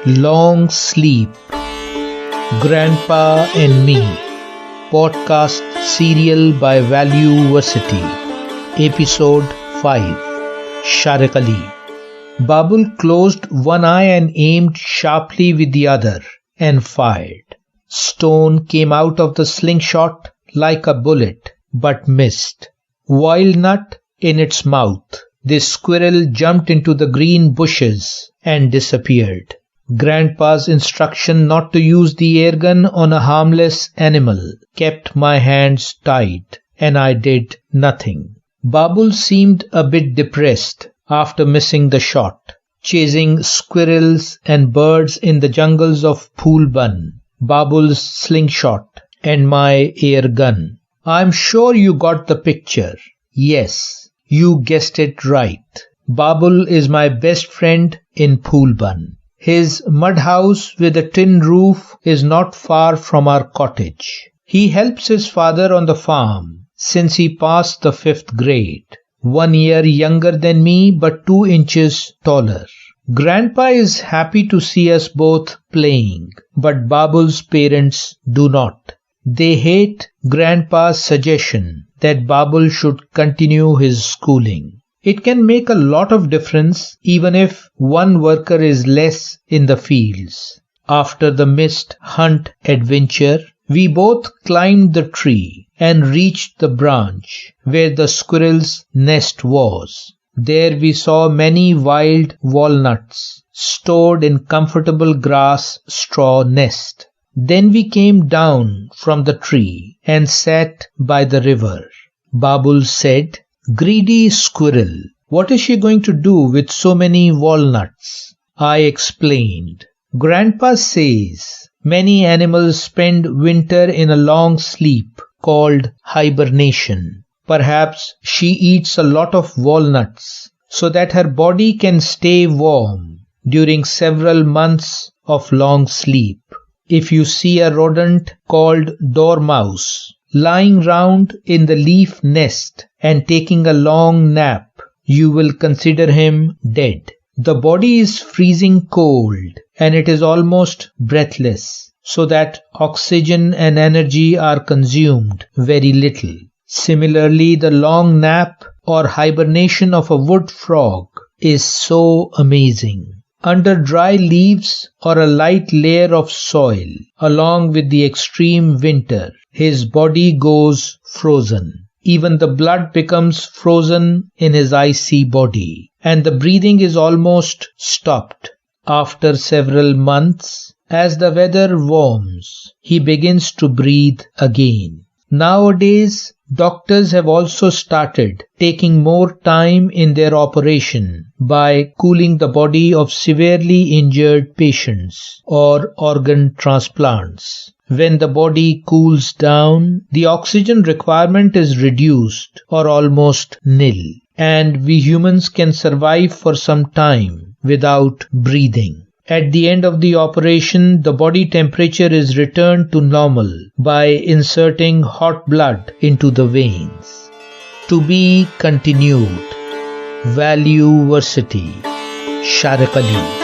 Long Sleep, Grandpa and Me, podcast serial by Valueversity, Episode 5, Sharik Ali. Babul closed one eye and aimed sharply with the other and fired. Stone came out of the slingshot like a bullet, but missed. Wild nut in its mouth, this squirrel jumped into the green bushes and disappeared. Grandpa's instruction not to use the airgun on a harmless animal kept my hands tight, and I did nothing. Babul seemed a bit depressed after missing the shot, chasing squirrels and birds in the jungles of Phulban, Babul's slingshot, and my air gun. I'm sure you got the picture. Yes, you guessed it right. Babul is my best friend in Phulban. His mud house with a tin roof is not far from our cottage. He helps his father on the farm since he passed the 5th grade. 1 year younger than me, but 2 inches taller. Grandpa is happy to see us both playing, but Babul's parents do not. They hate Grandpa's suggestion that Babul should continue his schooling. It can make a lot of difference even if one worker is less in the fields. After the missed hunt adventure, we both climbed the tree and reached the branch where the squirrel's nest was. There we saw many wild walnuts stored in comfortable grass straw nest. Then we came down from the tree and sat by the river. Babul said, "Greedy squirrel, what is she going to do with so many walnuts?" I explained. Grandpa says many animals spend winter in a long sleep called hibernation. Perhaps she eats a lot of walnuts so that her body can stay warm during several months of long sleep. If you see a rodent called dormouse lying round in the leaf nest and taking a long nap, you will consider him dead. The body is freezing cold and it is almost breathless, so that oxygen and energy are consumed very little. Similarly, the long nap or hibernation of a wood frog is so amazing. Under dry leaves or a light layer of soil, along with the extreme winter, his body goes frozen. Even the blood becomes frozen in his icy body, and the breathing is almost stopped. After several months, as the weather warms, he begins to breathe again. Nowadays, doctors have also started taking more time in their operation by cooling the body of severely injured patients or organ transplants. When the body cools down, the oxygen requirement is reduced or almost nil, and we humans can survive for some time without breathing. At the end of the operation, the body temperature is returned to normal by inserting hot blood into the veins. To be continued. Valueversity. Sharik Ali.